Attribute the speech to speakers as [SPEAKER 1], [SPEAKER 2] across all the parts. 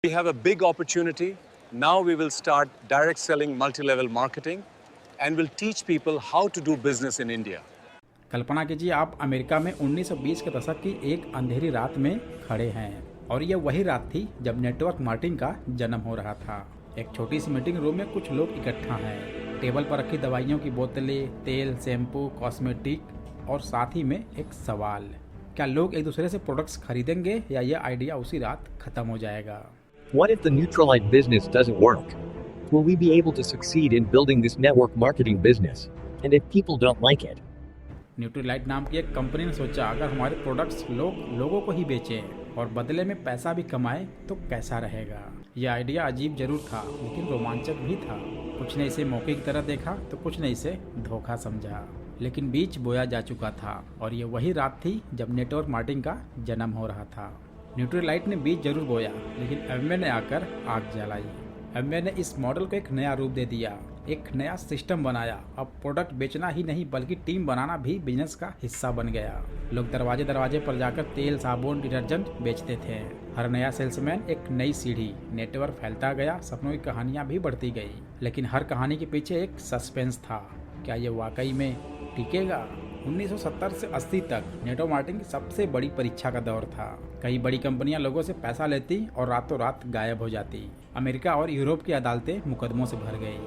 [SPEAKER 1] We have a big opportunity. Now we will start direct selling multi-level marketing and will teach people how to do business in India.
[SPEAKER 2] कल्पना कीजिए आप America में 1920 के दशक की एक अंधेरी रात में खड़े हैं और यह वही रात थी जब नेटवर्क मार्केटिंग का जन्म हो रहा था। एक छोटी सी मीटिंग रूम में कुछ लोग इकट्ठा हैं। टेबल पर रखी दवाइयों की बोतलें, तेल, शैम्पू, कॉस्मेटिक और साथ ही में एक सवाल, क्या लोग एक दूसरे से प्रोडक्ट्स खरीदेंगे या यह आइडिया उसी रात खत्म हो जाएगा।
[SPEAKER 3] What if the Neutralite business doesn't work? Will we be able to succeed in building this network marketing business? And if people don't like it?
[SPEAKER 2] Nutrilite नाम की एक कंपनी ने सोचा, अगर हमारे प्रोडक्ट्स लोगों को ही बेचें और बदले में पैसा भी कमाएं तो कैसा रहेगा। यह आइडिया अजीब जरूर था लेकिन रोमांचक भी था। कुछ ने इसे मौके की तरह देखा तो कुछ ने इसे धोखा समझा, लेकिन बीज बोया जा चुका था और ये वही रात थी जब नेटवर्क मार्केटिंग का जन्म हो रहा था। न्यूट्रीलाइट ने बीज जरूर बोया लेकिन एमवे ने आकर आग जलाई। एमवे ने इस मॉडल को एक नया रूप दे दिया, एक नया सिस्टम बनाया। अब प्रोडक्ट बेचना ही नहीं बल्कि टीम बनाना भी बिजनेस का हिस्सा बन गया। लोग दरवाजे दरवाजे पर जाकर तेल, साबुन, डिटर्जेंट बेचते थे। हर नया सेल्समैन एक नई सीढ़ी। नेटवर्क फैलता गया, सपनों की कहानियां भी बढ़ती गई, लेकिन हर कहानी के पीछे एक सस्पेंस था। क्या ये वाकई में टिकेगा? 1970 से 80 तक नेटवर्क मार्केटिंग की सबसे बड़ी परीक्षा का दौर था। कई बड़ी कंपनियां लोगों से पैसा लेती और रातों रात गायब हो जाती। अमेरिका और यूरोप की अदालतें मुकदमों से भर गई।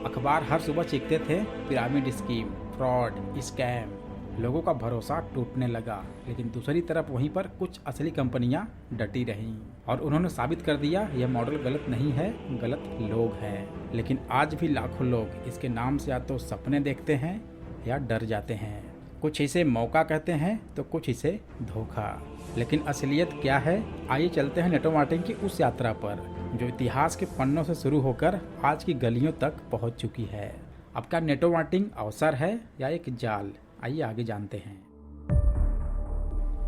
[SPEAKER 2] अखबार हर सुबह चीखते थे, पिरामिड स्कीम, फ्रॉड, स्कैम। लोगों का भरोसा टूटने लगा, लेकिन दूसरी तरफ वहीं पर कुछ असली कंपनियां डटी रहीं और उन्होंने साबित कर दिया यह मॉडल गलत नहीं है, गलत लोग हैं। लेकिन आज भी लाखों लोग इसके नाम से या तो सपने देखते हैं या डर जाते हैं। कुछ इसे मौका कहते हैं तो कुछ इसे धोखा। लेकिन असलियत क्या है? आइए चलते हैं नेटवर्क मार्केटिंग की उस यात्रा पर जो इतिहास के पन्नों से शुरू होकर आज की गलियों तक पहुंच चुकी है। अब क्या नेटवर्क मार्केटिंग अवसर है या एक जाल? आइए आगे जानते हैं।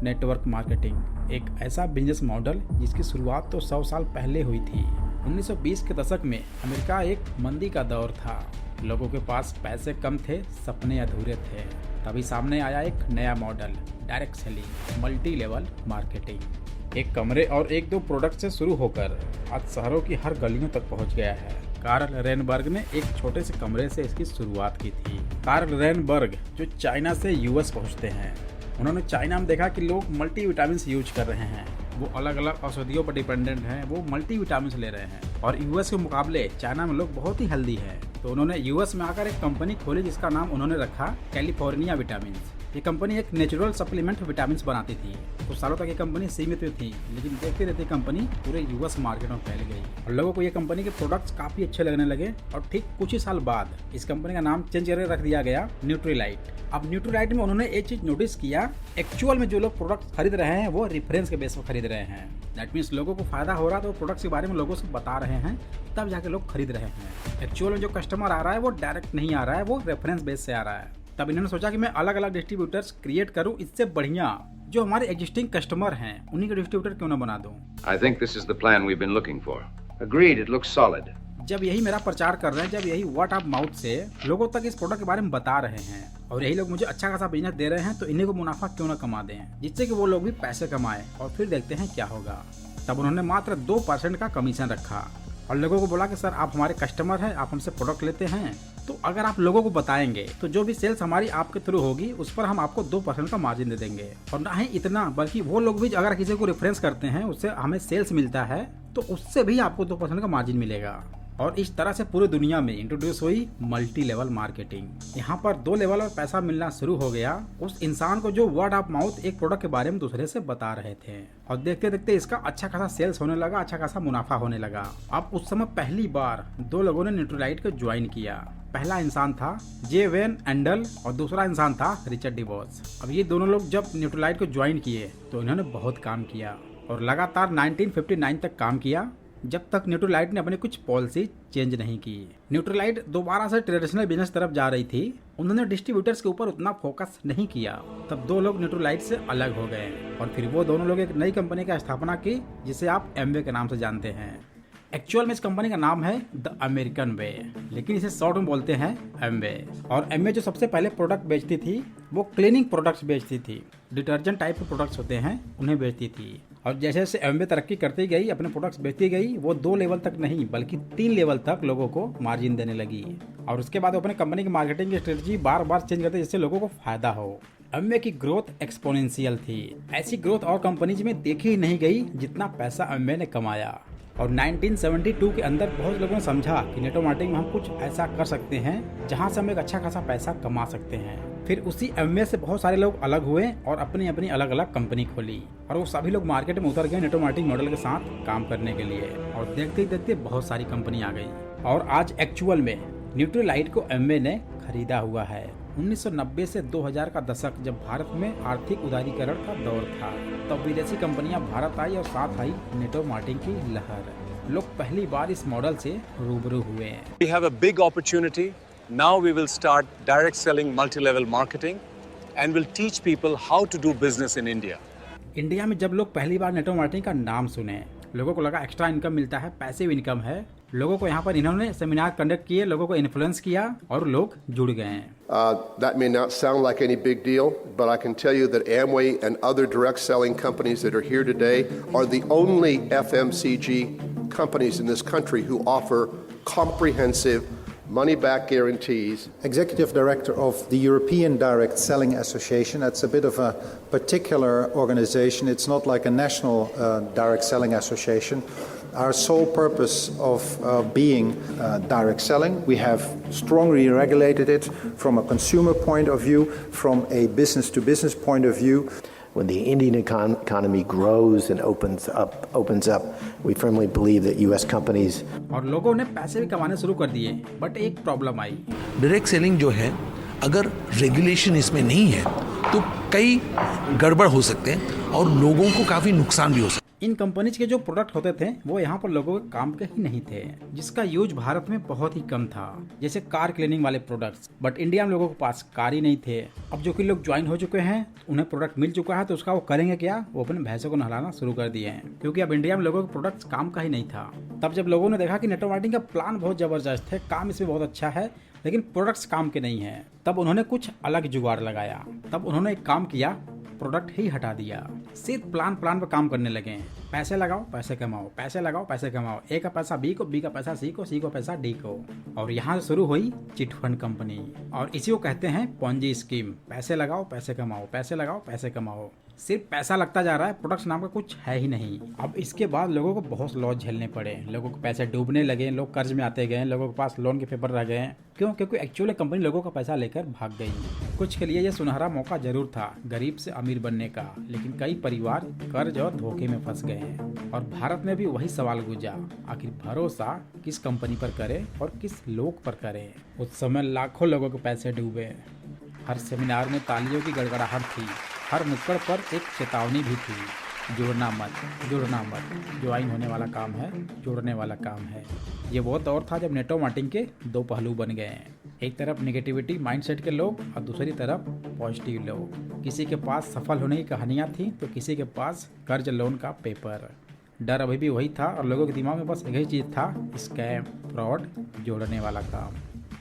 [SPEAKER 2] नेटवर्क मार्केटिंग एक ऐसा बिजनेस मॉडल जिसकी शुरुआत तो 100 साल पहले हुई थी। 1920 के दशक में अमेरिका एक मंदी का दौर था। लोगों के पास पैसे कम थे, सपने अधूरे थे। तभी सामने आया एक नया model, direct selling, multi level marketing. एक कमरे और एक दो प्रोडक्ट से शुरू होकर आज शहरों की हर गलियों तक पहुंच गया है। कार्ल रेनबर्ग ने एक छोटे से कमरे से इसकी शुरुआत की थी। कार्ल रेनबर्ग जो चाइना से यूएस पहुंचते हैं, उन्होंने चाइना में देखा कि लोग मल्टी विटामिन यूज कर रहे हैं। वो अलग अलग औषधियों पर डिपेंडेंट हैं, वो मल्टी विटामिन ले रहे हैं और यूएस के मुकाबले चाइना में लोग बहुत ही हेल्दी हैं। तो उन्होंने यूएस में आकर एक कंपनी खोली जिसका नाम उन्होंने रखा कैलिफोर्निया विटामिन। ये कंपनी एक नेचुरल सप्लीमेंट विटामिन बनाती थी। कुछ सालों तक ये कंपनी सीमित में थी, लेकिन देखते देखते कंपनी पूरे यूएस मार्केट में फैल गई और लोगों को ये कंपनी के प्रोडक्ट्स काफी अच्छे लगने लगे और ठीक कुछ ही साल बाद इस कंपनी का नाम चेंज करके रख दिया गया न्यूट्रीलाइट। अब न्यूट्रीलाइट में उन्होंने एक चीज नोटिस किया, एक्चुअल में जो लोग प्रोडक्ट खरीद रहे हैं वो रेफरेंस के बेस पर खरीद रहे हैं। दैट मीन्स लोगों को फायदा हो रहा है तो प्रोडक्ट्स के बारे में लोगों से बता रहे हैं, तब जाके लोग खरीद रहे हैं। एक्चुअल में जो कस्टमर आ रहा है वो डायरेक्ट नहीं आ रहा है, वो रेफरेंस बेस से आ रहा है। तब इन्होंने सोचा कि मैं अलग अलग डिस्ट्रीब्यूटर्स क्रिएट करूं, इससे बढ़िया जो हमारे एग्जिस्टिंग कस्टमर हैं उन्हीं के डिस्ट्रीब्यूटर क्यों ना बना दूं।
[SPEAKER 4] I think this is the plan we've been looking for. Agreed, it looks solid.
[SPEAKER 2] जब यही मेरा प्रचार कर रहे हैं, जब यही वर्ड ऑफ माउथ से लोगों तक इस प्रोडक्ट के बारे में बता रहे हैं और यही लोग मुझे अच्छा खासा बिजनेस दे रहे हैं, तो इन्हीं को मुनाफा क्यों ना कमा दें, जिससे कि वो लोग भी पैसे कमाएं और फिर देखते हैं क्या होगा। तब उन्होंने मात्र 2% का कमीशन रखा और लोगों को बोला कि सर आप हमारे कस्टमर हैं, आप हमसे प्रोडक्ट लेते हैं, तो अगर आप लोगों को बताएंगे तो जो भी सेल्स हमारी आपके थ्रू होगी उस पर हम आपको 2% का मार्जिन दे देंगे। और ना ही इतना, बल्कि वो लोग भी अगर किसी को रेफरेंस करते हैं, उससे हमें सेल्स मिलता है तो उससे भी आपको 2% का मार्जिन मिलेगा। और इस तरह से पूरी दुनिया में इंट्रोड्यूस हुई मल्टी लेवल मार्केटिंग। यहाँ पर 2 लेवल और पैसा मिलना शुरू हो गया उस इंसान को जो वर्ड ऑफ माउथ एक प्रोडक्ट के बारे में दूसरे से बता रहे थे। और देखते देखते इसका अच्छा खासा सेल्स होने लगा, अच्छा खासा मुनाफा होने लगा। अब उस समय पहली बार 2 लोगों ने न्यूट्रीलाइट को ज्वाइन किया। पहला इंसान था जे वेन एंडल और दूसरा इंसान था रिचर्ड डिवॉस। अब ये दोनों लोग जब न्यूट्रीलाइट को ज्वाइन किए तो इन्होंने बहुत काम किया और लगातार 1959 तक काम किया, जब तक न्यूट्रीलाइट ने अपनी कुछ पॉलिसी चेंज नहीं की। न्यूट्रीलाइट दोबारा से ट्रेडिशनल बिजनेस तरफ जा रही थी, उन्होंने डिस्ट्रीब्यूटर्स के ऊपर उतना फोकस नहीं किया। तब 2 लोग न्यूट्रीलाइट से अलग हो गए और फिर वो दोनों लोग एक नई कंपनी का स्थापना की जिसे आप एमवे के नाम से जानते हैं। एक्चुअल में इस कंपनी का नाम है द अमेरिकन वे, लेकिन इसे शॉर्ट में बोलते हैं एमवे। और एमवे जो सबसे पहले प्रोडक्ट बेचती थी वो क्लीनिंग प्रोडक्ट्स बेचती थी, डिटर्जेंट टाइप के प्रोडक्ट्स होते हैं उन्हें बेचती थी। और जैसे जैसे एमवे तरक्की करती गई, अपने प्रोडक्ट्स बेचती गई, वो 2 लेवल तक नहीं बल्कि 3 लेवल तक लोगों को मार्जिन देने लगी। और उसके बाद वो अपने कंपनी की मार्केटिंग की स्ट्रेटजी बार बार चेंज करते जिससे लोगों को फायदा हो। एमवे की ग्रोथ एक्सपोनेंशियल थी, ऐसी ग्रोथ और कंपनीज में देखी ही नहीं गई जितना पैसा एमवे ने कमाया। और 1972 के अंदर बहुत लोगों ने समझा कि नेटवर्क मार्केटिंग में हम कुछ ऐसा कर सकते हैं जहां से हम एक अच्छा खासा पैसा कमा सकते हैं। फिर उसी एमवे से बहुत सारे लोग अलग हुए और अपनी अपनी अलग अलग कंपनी खोली, और वो सभी लोग मार्केट में उतर गए नेटवर्क मार्केटिंग मॉडल के साथ काम करने के लिए। और देखते ही देखते बहुत सारी कंपनी आ गई, और आज एक्चुअल में न्यूट्रीलाइट को एमवे ने खरीदा हुआ है। 1990 से 2000 का दशक जब भारत में आर्थिक उदारीकरण का दौर था, तब विदेशी कंपनियां भारत आई और साथ आई नेटवर्क मार्केटिंग की लहर। लोग पहली बार इस मॉडल से रूबरू हुए।
[SPEAKER 1] We have a big opportunity. Now we will start direct selling multi-level marketing and will teach people how to do business in India.
[SPEAKER 2] India में जब लोग पहली बार नेटवर्क मार्केटिंग का नाम सुने, लोगों को लगा एक्स्ट्रा इनकम मिलता है, पैसिव इनकम है। लोगों को यहाँ पर इन्होंने सेमिनार कंडक्ट किए, लोगों को इन्फ्लुएंस किया और लोग जुड़ गए।
[SPEAKER 5] That may not sound like any big deal, but I can tell you that Amway and other direct selling companies that are here today are the only FMCG companies in this country who offer comprehensive money-back guarantees.
[SPEAKER 6] Executive Director of the European Direct Selling Association. That's a bit of a particular organization. It's not like a national direct selling association. Our sole purpose of being direct selling, we have strongly regulated it from a consumer point of view, from a business-to-business point of view.
[SPEAKER 7] When the Indian economy grows and opens up, we firmly believe that U.S. companies.
[SPEAKER 2] और लोगों ने पैसे भी कमाने शुरू कर दिए, but एक प्रॉब्लम आई।
[SPEAKER 8] डायरेक्ट सेलिंग जो है, अगर रेगुलेशन इसमें नहीं है तो कई गड़बड़ हो सकते हैं और लोगों को काफ़ी नुकसान भी हो सकता है।
[SPEAKER 2] इन कंपनीज के जो प्रोडक्ट होते थे वो यहाँ पर लोगों के काम के ही नहीं थे, जिसका यूज भारत में बहुत ही कम था, जैसे कार क्लीनिंग वाले प्रोडक्ट्स। बट इंडिया में लोगों के पास कार ही नहीं थे। अब जो कि लोग ज्वाइन हो चुके हैं, उन्हें प्रोडक्ट मिल चुका है, तो उसका वो करेंगे क्या? वो अपने भैंसों को नहलाना शुरू कर दिए हैं, क्योंकि अब इंडिया में लोगों के प्रोडक्ट्स काम का ही नहीं था। तब जब लोगों ने देखा कि नेटवर्क मार्केटिंग का प्लान बहुत जबरदस्त है, काम इसमें बहुत अच्छा है, लेकिन प्रोडक्ट्स काम के नहीं है, तब उन्होंने कुछ अलग जुगाड़ लगाया। तब उन्होंने एक काम किया, प्रोडक्ट ही हटा दिया, सिर्फ प्लान पे काम करने लगे। पैसे लगाओ पैसे कमाओ, पैसे लगाओ पैसे कमाओ, ए का पैसा बी को, बी का पैसा सी को, सी को पैसा डी को। और यहाँ से शुरू हुई चिट फंड कंपनी, और इसी को कहते हैं पोंजी स्कीम। पैसे लगाओ पैसे कमाओ, पैसे लगाओ पैसे कमाओ, सिर्फ पैसा लगता जा रहा है, प्रोडक्ट्स नाम का कुछ है ही नहीं। अब इसके बाद लोगों को बहुत लॉस झेलने पड़े, लोगों को पैसे डूबने लगे, लोग कर्ज में आते गए, लोगों के पास लोन के पेपर रह गए। क्यों? क्योंकि एक्चुअली कंपनी लोगों का पैसा लेकर भाग गई। कुछ के लिए ये सुनहरा मौका जरूर था गरीब से अमीर बनने का, लेकिन कई परिवार कर्ज और धोखे में फंस गए हैं। और भारत में भी वही सवाल गूंजा, आखिर भरोसा किस कंपनी पर करे और किस लोग पर करे। उस समय लाखों लोगों के पैसे डूबे। हर सेमिनार में तालियों की गड़गड़ाहट थी, हर नुक्कड़ पर एक चेतावनी भी थी, जुड़ना मत, जुड़ना मत, ज्वाइन होने वाला काम है, जुड़ने वाला काम है। ये वो दौर था जब नेटवर्क मार्केटिंग के 2 पहलू बन गए, एक तरफ नेगेटिविटी माइंडसेट के लोग और दूसरी तरफ पॉजिटिव लोग। किसी के पास सफल होने की कहानियाँ थी तो किसी के पास कर्ज लोन का पेपर। डर अभी भी वही था और लोगों के दिमाग में बस एक ही चीज़ था, स्कैम, फ्रॉड, जोड़ने वाला काम।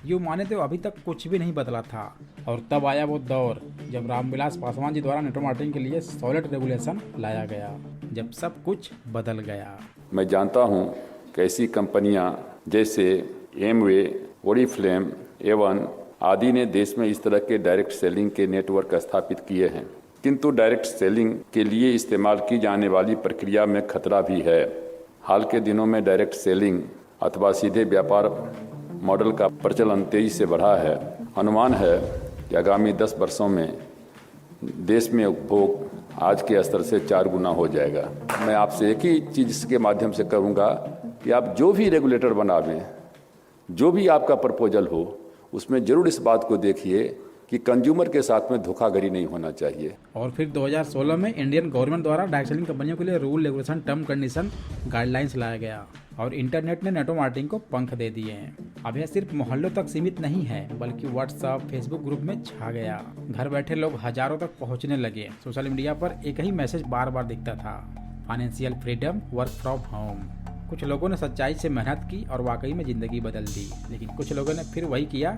[SPEAKER 2] यूँ माने तो अभी तक कुछ भी नहीं बदला था। और तब आया वो दौर जब रामविलास पासवान जी द्वारा नेटवर्क मार्केटिंग के लिए सॉलिड रेगुलेशन लाया गया, जब सब कुछ बदल गया।
[SPEAKER 9] मैं जानता हूँ कि ऐसी कंपनियाँ जैसे एमवे, ओरिफ्लेम, एवन आदि ने देश में इस तरह के डायरेक्ट सेलिंग के नेटवर्क स्थापित किए हैं, किंतु डायरेक्ट सेलिंग के लिए इस्तेमाल की जाने वाली प्रक्रिया में खतरा भी है। हाल के दिनों में डायरेक्ट सेलिंग अथवा सीधे व्यापार मॉडल का प्रचलन तेजी से बढ़ा है। अनुमान है कि आगामी 10 वर्षों में देश में उपभोग आज के स्तर से 4 गुना हो जाएगा। मैं आपसे एक ही चीज़ इसके माध्यम से करूँगा कि आप जो भी रेगुलेटर बनावें, जो भी आपका प्रपोजल हो, उसमें जरूर इस बात को देखिए कि कंज्यूमर के साथ में धोखाधड़ी नहीं होना चाहिए। और
[SPEAKER 2] फिर 2016 में इंडियन गवर्नमेंट द्वारा डायरेक्ट सेलिंग कंपनियों के लिए rule, regulation, term condition, guidelines लाया गया और इंटरनेट ने नेटवर्क मार्केटिंग को पंख दे दिए हैं। अब यह सिर्फ मोहल्लों तक सीमित नहीं है, बल्कि व्हाट्सएप, फेसबुक ग्रुप में छा गया। घर बैठे लोग हजारों तक पहुंचने लगे। सोशल मीडिया पर एक ही मैसेज बार बार दिखता था, financial freedom, work from home. कुछ लोगों ने सच्चाई से मेहनत की और वाकई में ज़िंदगी बदल दी, लेकिन कुछ लोगों ने फिर वही किया,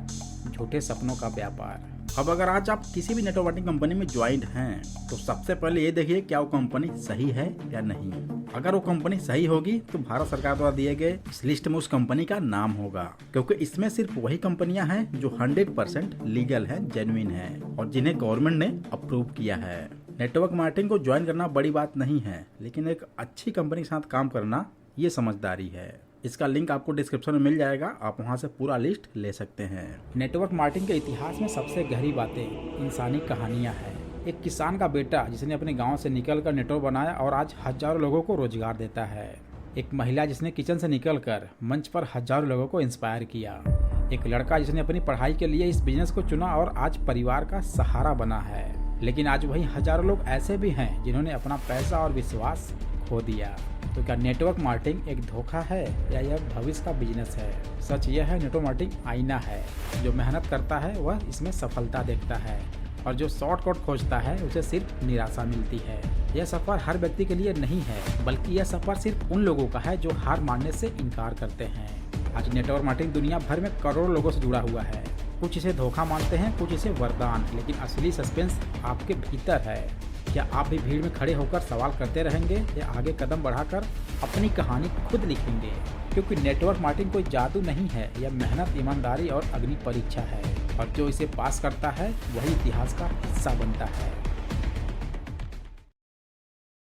[SPEAKER 2] झूठे सपनों का व्यापार। अब अगर आज आप किसी भी नेटवर्क मार्केटिंग कंपनी में ज्वाइंट हैं तो सबसे पहले ये देखिए क्या वो कंपनी सही है या नहीं। अगर वो कंपनी सही होगी तो भारत सरकार द्वारा दिए गए इस लिस्ट में उस कंपनी का नाम होगा, क्योंकि इसमें सिर्फ वही कंपनियां हैं जो 100% लीगल है, जेन्युइन है और जिन्हें गवर्नमेंट ने अप्रूव किया है। नेटवर्क मार्केटिंग को ज्वाइन करना बड़ी बात नहीं है, लेकिन एक अच्छी कंपनी के साथ काम करना ये समझदारी है। इसका लिंक आपको डिस्क्रिप्शन में मिल जाएगा, आप वहां से पूरा लिस्ट ले सकते हैं। नेटवर्क मार्केटिंग के इतिहास में सबसे गहरी बातें इंसानी कहानियां हैं। एक किसान का बेटा जिसने अपने गांव से निकलकर नेटवर्क बनाया और आज हजारों लोगों को रोजगार देता है। एक महिला जिसने किचन से निकलकर मंच पर हजारों लोगों को इंस्पायर किया। एक लड़का जिसने अपनी पढ़ाई के लिए इस बिजनेस को चुना और आज परिवार का सहारा बना है। लेकिन आज वही हजारों लोग ऐसे भी हैं जिन्होंने अपना पैसा और विश्वास खो दिया। तो क्या नेटवर्क मार्केटिंग एक धोखा है या यह भविष्य का बिजनेस है? सच यह है, नेटवर्क मार्केटिंग आईना है। जो मेहनत करता है वह इसमें सफलता देखता है और जो शॉर्टकट खोजता है उसे सिर्फ निराशा मिलती है। यह सफर हर व्यक्ति के लिए नहीं है, बल्कि यह सफर सिर्फ उन लोगों का है जो हार मानने से इनकार करते हैं। आज नेटवर्क मार्केटिंग दुनिया भर में करोड़ों लोगों से जुड़ा हुआ है। कुछ इसे धोखा मानते हैं, कुछ इसे वरदान, लेकिन असली सस्पेंस आपके भीतर है। क्या आप भी भीड़ में खड़े होकर सवाल करते रहेंगे या आगे कदम बढ़ाकर अपनी कहानी खुद लिखेंगे? क्योंकि नेटवर्क मार्केटिंग कोई जादू नहीं है, यह मेहनत, ईमानदारी और अग्नि परीक्षा है और जो इसे पास करता है वही इतिहास का हिस्सा बनता है।